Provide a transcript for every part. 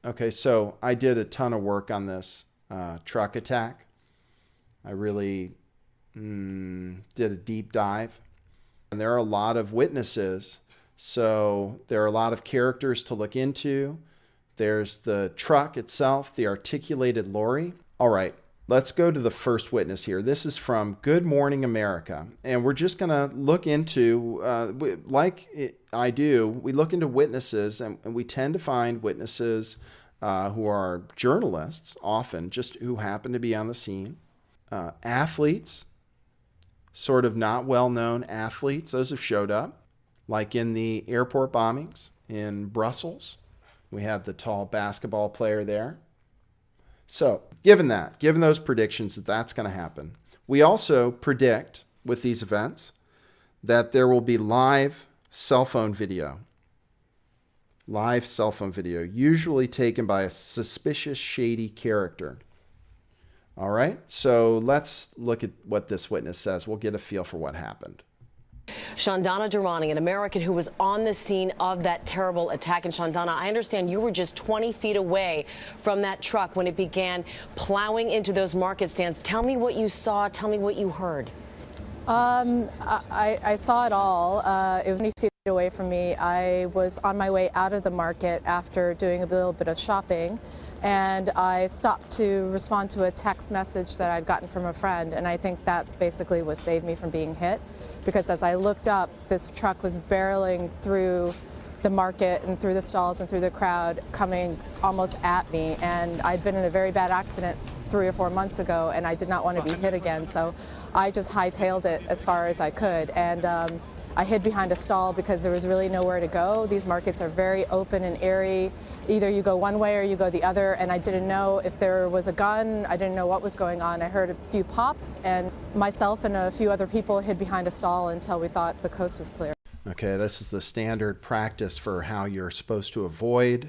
Okay, so I did a ton of work on this truck attack. I really did a deep dive. And there are a lot of witnesses, so there are a lot of characters to look into. There's the truck itself, the articulated lorry. All right, let's go to the first witness here. This is from Good Morning America. And we're just going to look into, I do, we look into witnesses, and we tend to find witnesses who are journalists, often just who happen to be on the scene. Athletes, sort of not well-known athletes, those have showed up, like in the airport bombings in Brussels. We had the tall basketball player there. So given those predictions that that's going to happen, we also predict with these events that there will be live cell phone video, usually taken by a suspicious, shady character. All right, so let's look at what this witness says. We'll get a feel for what happened. Shandana Durrani, an American who was on the scene of that terrible attack. And Shandana, I understand you were just 20 feet away from that truck when it began plowing into those market stands. Tell me what you saw. Tell me what you heard. I saw it all. It was 20 feet away from me. I was on my way out of the market after doing a little bit of shopping, and I stopped to respond to a text message that I'd gotten from a friend, and I think that's basically what saved me from being hit, because as I looked up, this truck was barreling through the market and through the stalls and through the crowd, coming almost at me, and I'd been in a very bad accident 3 or 4 months ago, and I did not want to be hit again, so I just hightailed it as far as I could, and I hid behind a stall because there was really nowhere to go. These markets are very open and airy. Either you go one way or you go the other, and I didn't know if there was a gun. I didn't know what was going on. I heard a few pops, and myself and a few other people hid behind a stall until we thought the coast was clear. Okay, this is the standard practice for how you're supposed to avoid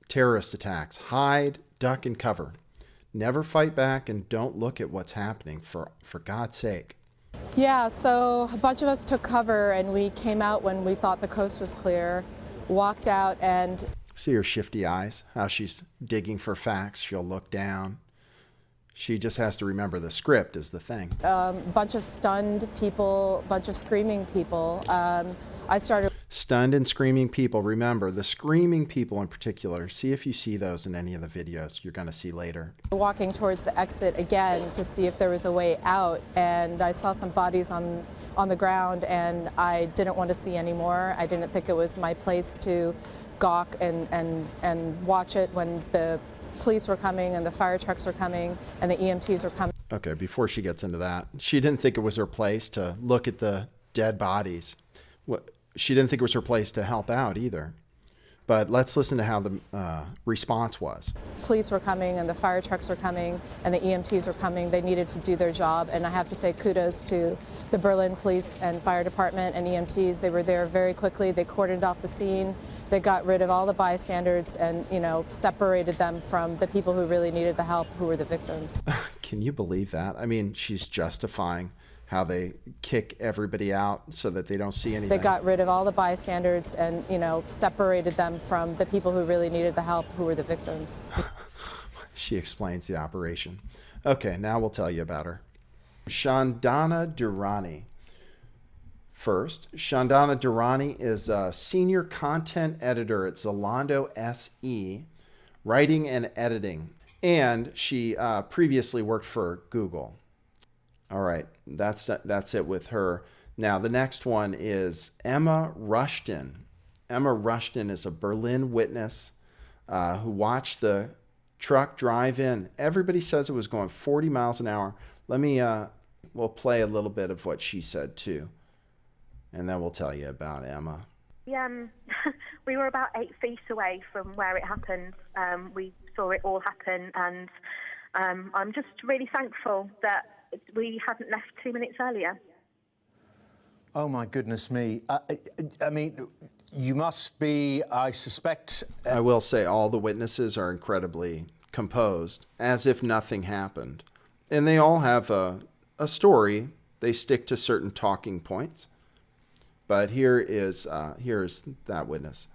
terrorist attacks. Hide, duck, and cover. Never fight back, and don't look at what's happening, for God's sake. Yeah, so a bunch of us took cover, and we came out when we thought the coast was clear, walked out, and... See her shifty eyes, how she's digging for facts. She'll look down. She just has to remember the script is the thing. Bunch of stunned people, bunch of screaming people. I started... Stunned and screaming people. Remember, the screaming people in particular. See if you see those in any of the videos you're going to see later. Walking towards the exit again to see if there was a way out, and I saw some bodies on the ground, and I didn't want to see any more. I didn't think it was my place to gawk and watch it when the police were coming and the fire trucks were coming and the EMTs were coming. Okay, before she gets into that, she didn't think it was her place to look at the dead bodies. She didn't think it was her place to help out either. But let's listen to how the response was. Police were coming and the fire trucks were coming and the EMTs were coming. They needed to do their job, and I have to say kudos to the Berlin Police and Fire Department and EMTs. They were there very quickly. They cordoned off the scene. They got rid of all the bystanders and, separated them from the people who really needed the help, who were the victims. Can you believe that? I mean, she's justifying how they kick everybody out so that they don't see anything. They got rid of all the bystanders and, separated them from the people who really needed the help, who were the victims. She explains the operation. Okay, now we'll tell you about her. Shandana Durrani. First, Shandana Durrani is a senior content editor at Zalando SE, writing and editing, and she previously worked for Google. All right, that's it with her. Now, the next one is Emma Rushton. Emma Rushton is a Berlin witness who watched the truck drive in. Everybody says it was going 40 miles an hour. We'll play a little bit of what she said too, and then we'll tell you about Emma. We were about 8 feet away from where it happened. We saw it all happen, and I'm just really thankful that we hadn't left 2 minutes earlier. Oh my goodness me. I mean, you must be, I suspect... I will say all the witnesses are incredibly composed, as if nothing happened. And they all have a story. They stick to certain talking points. But here's that witness.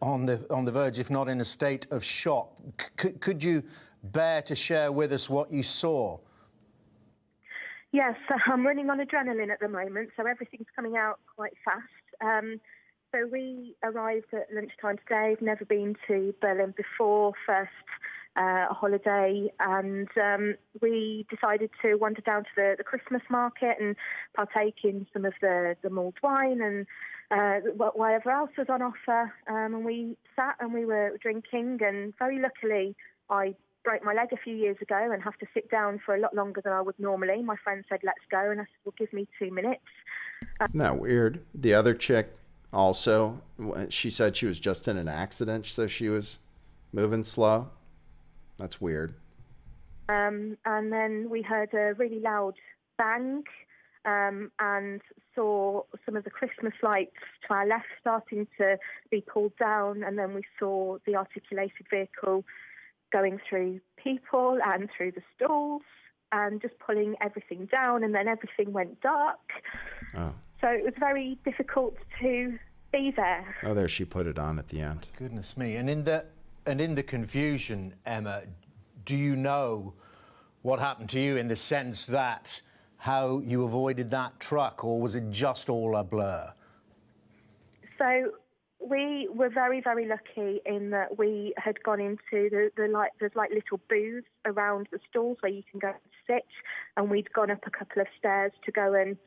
on the verge, if not in a state of shock. Could you bear to share with us what you saw? Yes, I'm running on adrenaline at the moment, so everything's coming out quite fast. So we arrived at lunchtime today. I've never been to Berlin before, first holiday, and we decided to wander down to the Christmas market and partake in some of the mulled wine and whatever else was on offer. And we sat and we were drinking, and very luckily I broke my leg a few years ago and have to sit down for a lot longer than I would normally. My friend said, let's go, and I said, well, give me 2 minutes. Isn't that weird? The other chick also, she said she was just in an accident, so she was moving slow. That's weird. And then we heard a really loud bang and saw some of the Christmas lights to our left starting to be pulled down, and then we saw the articulated vehicle going through people and through the stalls and just pulling everything down, and then everything went dark. Oh. So it was very difficult to be there. Oh, there she put it on at the end. Goodness me. And in the confusion, Emma, do you know what happened to you in the sense that how you avoided that truck, or was it just all a blur? So we were very, very lucky in that we had gone into there's like little booths around the stalls where you can go and sit, and we'd gone up a couple of stairs to go and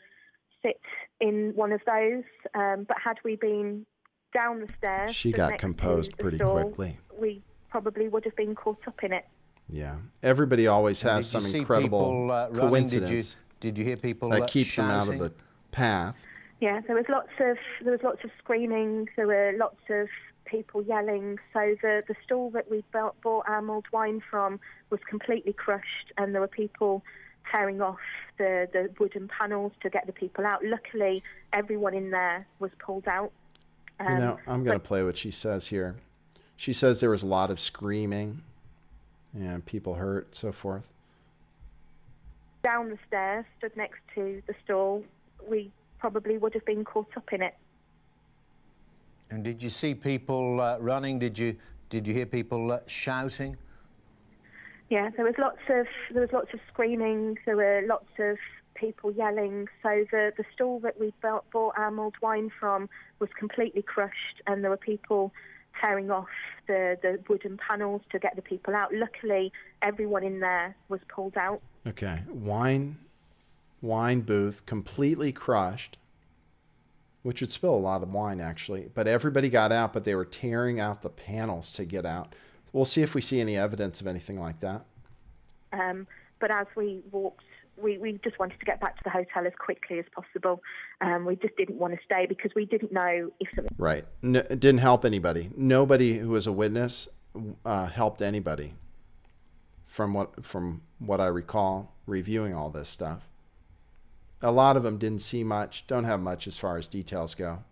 sit in one of those. But had we been down the stairs, she got composed pretty quickly. We probably would have been caught up in it. Yeah, everybody always has some incredible coincidence. Did you hear people that keeps shouting? them out of the path? Yeah, there was lots of screaming. There were lots of people yelling. So the stall that we bought our mulled wine from was completely crushed, and there were people tearing off the wooden panels to get the people out. Luckily, everyone in there was pulled out. I'm going to play what she says here. She says there was a lot of screaming and people hurt, so forth. Down the stairs, stood next to the stall, we probably would have been caught up in it. And did you see people running? Did you hear people shouting? Yeah, there was lots of screaming. There were lots of people yelling. So the stall that we bought our mulled wine from was completely crushed, and there were people tearing off the wooden panels to get the people out. Luckily, everyone in there was pulled out. Okay, wine booth completely crushed, which would spill a lot of wine actually. But everybody got out, but they were tearing out the panels to get out. We'll see if we see any evidence of anything like that. But as we walked, we just wanted to get back to the hotel as quickly as possible. We just didn't want to stay because we didn't know if something... Right. No, it didn't help anybody. Nobody who was a witness helped anybody from what I recall reviewing all this stuff. A lot of them didn't see much, don't have much as far as details go.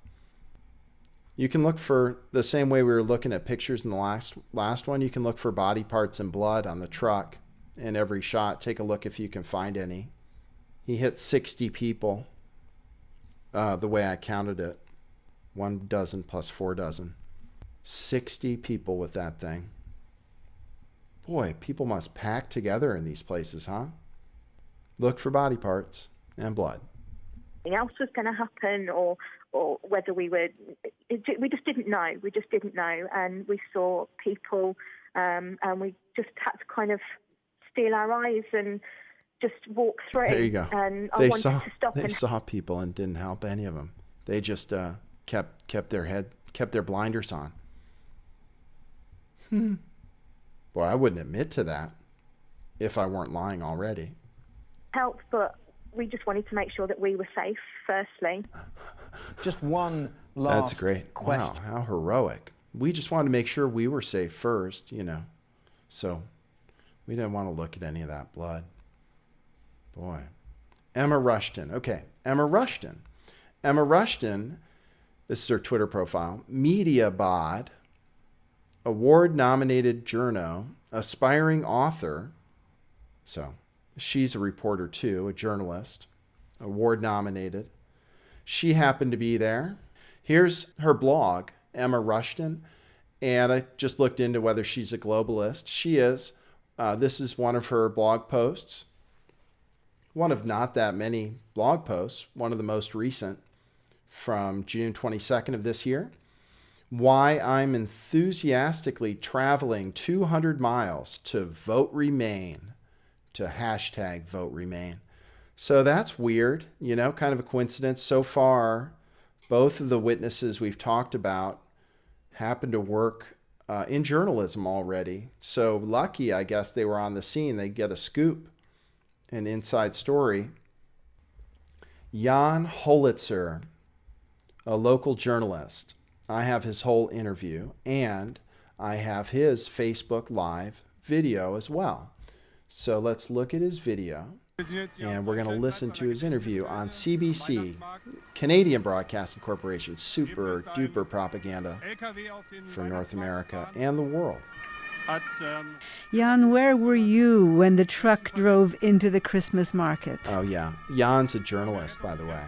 You can look for, the same way we were looking at pictures in the last one, you can look for body parts and blood on the truck in every shot. Take a look if you can find any. He hit 60 people, the way I counted it. 1 dozen plus 4 dozen. 60 people with that thing. Boy, people must pack together in these places, huh? Look for body parts and blood. Something else was going to happen, or whether we just didn't know. We just didn't know, and we saw people, and we just had to kind of steal our eyes and just walk through. There you go. And They I wanted to stop. They saw people and didn't help any of them. They just kept their blinders on. Boy, I wouldn't admit to that if I weren't lying already. Help, but we just wanted to make sure that we were safe, firstly. Just one last That's great. question. Wow, how heroic. We just wanted to make sure we were safe first, So we didn't want to look at any of that blood. Boy. Emma Rushton. Okay, Emma Rushton. Emma Rushton, this is her Twitter profile, media bod, award-nominated journo, aspiring author. So she's a reporter too, a journalist, award-nominated. She happened to be there. Here's her blog, Emma Rushton, and I just looked into whether she's a globalist. She is. This is one of her blog posts. One of not that many blog posts, one of the most recent from June 22nd of this year. Why I'm enthusiastically traveling 200 miles to vote Remain, to hashtag vote Remain. So that's weird, you know, kind of a coincidence. So far, both of the witnesses we've talked about happen to work in journalism already. So lucky, I guess, they were on the scene. They get a scoop, an inside story. Jan Holitzer, a local journalist. I have his whole interview, and I have his Facebook Live video as well. So let's look at his video, and we're going to listen to his interview on CBC, Canadian Broadcasting Corporation, super duper propaganda for North America and the world. Jan, where were you when the truck drove into the Christmas market? Oh, yeah. Jan's a journalist, by the way.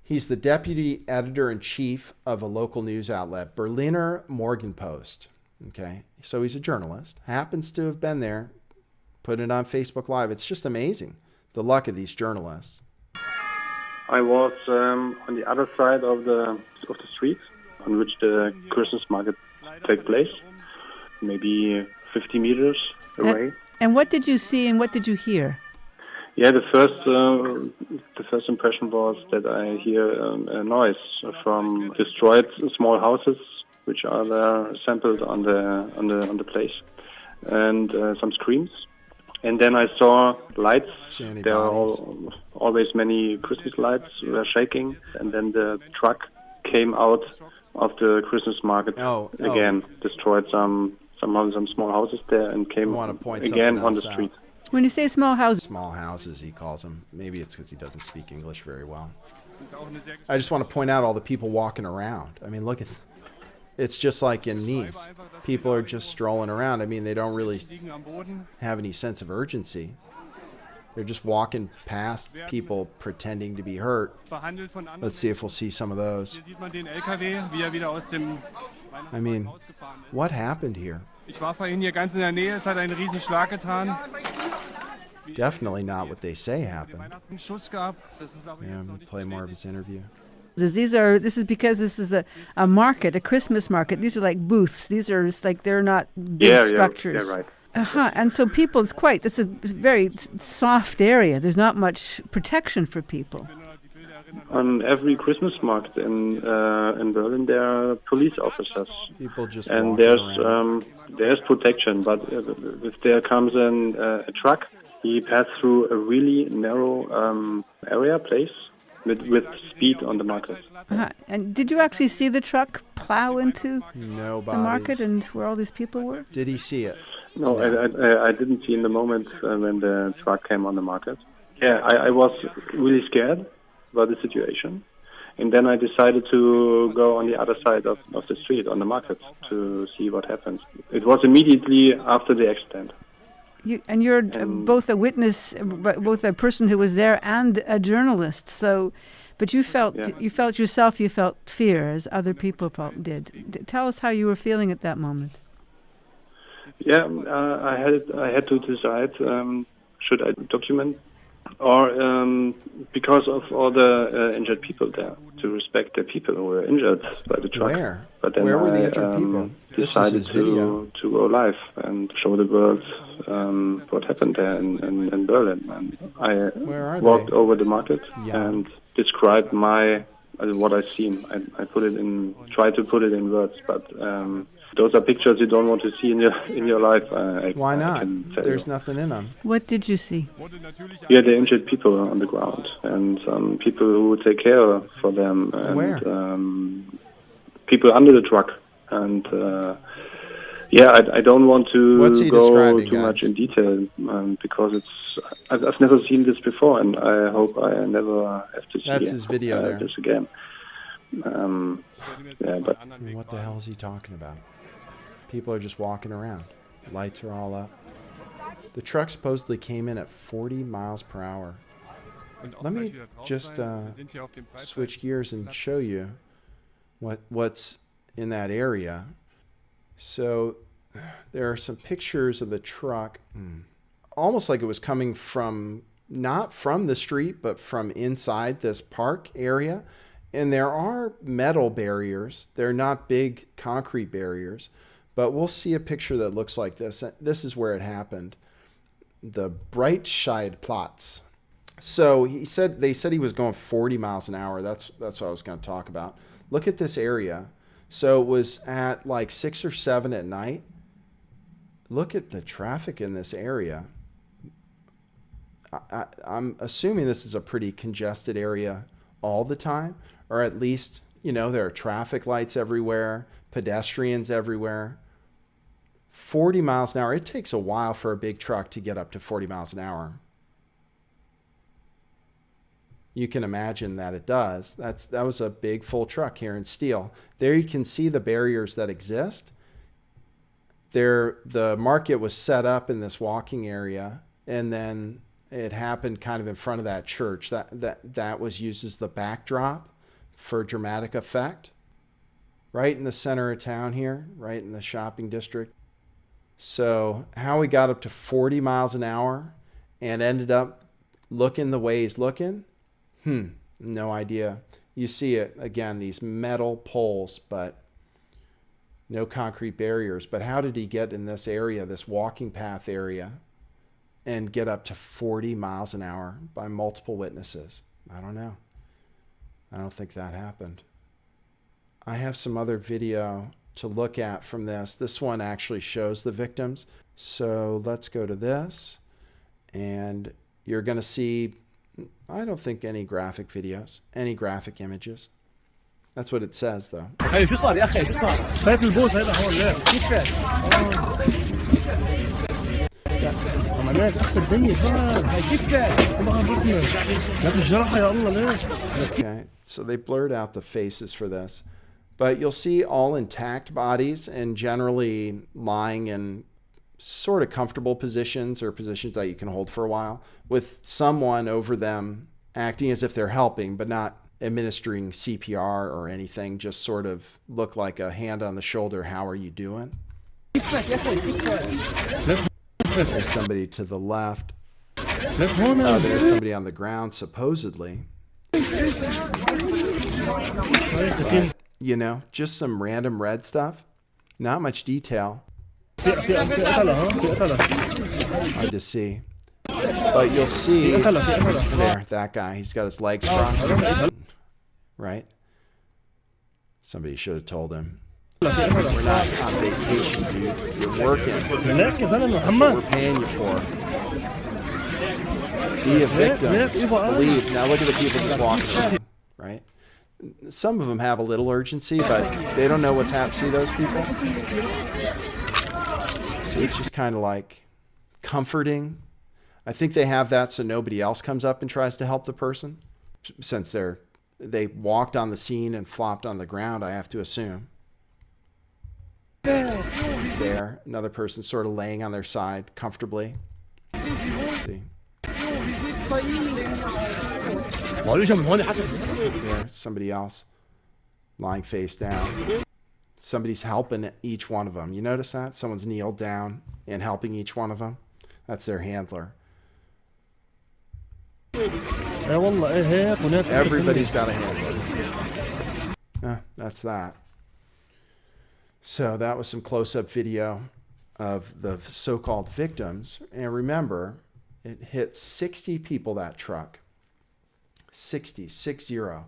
He's the deputy editor-in-chief of a local news outlet, Berliner Morgenpost. Okay, so he's a journalist, happens to have been there, put it on Facebook Live. It's just amazing, the luck of these journalists. I was on the other side of the street on which the Christmas market takes place, maybe 50 meters away. And what did you see and what did you hear? Yeah, the first impression was that I hear a noise from destroyed small houses, which are there assembled on the place, and some screams. And then I saw lights. There are always many Christmas lights were shaking, and then the truck came out of the Christmas market again, destroyed some small houses there, and came again on the street. When you say small houses... Small houses, he calls them. Maybe it's because he doesn't speak English very well. I just want to point out all the people walking around. I mean, look at... It's just like in Nice. People are just strolling around. I mean, they don't really have any sense of urgency. They're just walking past people pretending to be hurt. Let's see if we'll see some of those. I mean, what happened here? Definitely not what they say happened. Yeah, I'm going to play more of his interview. This is because this is a market, a Christmas market. These are like booths. These are just like, they're not big structures. Yeah, right. And so people, it's a very soft area. There's not much protection for people. On every Christmas market in Berlin, there are police officers. People just and walking there's protection, but if there comes a truck, he passed through a really narrow place with speed on the market. And did you actually see the truck plow into the market and where all these people were? Did he see it? No, I didn't see in the moment when the truck came on the market. Yeah, I was really scared about the situation. And then I decided to go on the other side of the street, on the market, to see what happens. It was immediately after the accident. You're both a witness, both a person who was there and a journalist. So, but you felt fear, as other people did. Tell us how you were feeling at that moment. Yeah, I had to decide: should I document, or because of all the injured people there, to respect the people who were injured by the truck. Where? But then Where were the injured people? Decided to go live and show the world what happened there in Berlin. And I walked over the market and described what I've seen. I tried to put it in words, but those are pictures you don't want to see in your life. Why not? There's nothing in them. What did you see? Yeah, the injured people on the ground and some people who take care for them. And, Where? People under the truck. And I don't want to go too much in detail because I've never seen this before, and I hope I never have to see his video there. This again. But what the hell is he talking about? People are just walking around. Lights are all up. The truck supposedly came in at 40 miles per hour. Let me just switch gears and show you what's in that area. So there are some pictures of the truck, almost like it was coming from, not from the street, but from inside this park area. And there are metal barriers. They're not big concrete barriers, but we'll see a picture that looks like this. This is where it happened. The Breitscheidplatz. So they said he was going 40 miles an hour. That's what I was going to talk about. Look at this area. So it was at like 6 or 7 at night. Look at the traffic in this area. I'm assuming this is a pretty congested area all the time, or at least, you know, there are traffic lights everywhere, pedestrians everywhere. 40 miles an hour. It takes a while for a big truck to get up to 40 miles an hour. You can imagine that it does. That was a big full truck here in steel. There you can see the barriers that exist. The market was set up in this walking area, and then it happened kind of in front of that church. That was used as the backdrop for dramatic effect. Right in the center of town here, right in the shopping district. So how we got up to 40 miles an hour and ended up looking the way he's looking, no idea. You see it, again, these metal poles, but no concrete barriers. But how did he get in this area, this walking path area, and get up to 40 miles an hour by multiple witnesses? I don't know. I don't think that happened. I have some other video to look at from this. This one actually shows the victims. So let's go to this, and you're going to see, I don't think any graphic videos, any graphic images. That's what it says though. Okay, so they blurred out the faces for this, but you'll see all intact bodies and generally lying in sort of comfortable positions or positions that you can hold for a while, with someone over them acting as if they're helping, but not administering CPR or anything, just sort of look like a hand on the shoulder. How are you doing? There's somebody to the left. There's somebody on the ground, supposedly. But, you know, just some random red stuff. Not much detail. Hard to see. But you'll see there, that guy, he's got his legs crossed. Right? Somebody should have told him. We're not on vacation, dude. You're working. That's what we're paying you for. Be a victim. Believe. Now look at the people just walking around, right? Some of them have a little urgency, but they don't know what's happening. See those people? See, it's just kind of like comforting. I think they have that so nobody else comes up and tries to help the person. Since they walked on the scene and flopped on the ground, I have to assume. There, another person sort of laying on their side comfortably. See? There, somebody else lying face down. Somebody's helping each one of them. You notice that? Someone's kneeled down and helping each one of them. That's their handler. Everybody's got a handler. That's that. So that was some close-up video of the so-called victims. And remember, it hit 60 people, that truck. 60, 6-0.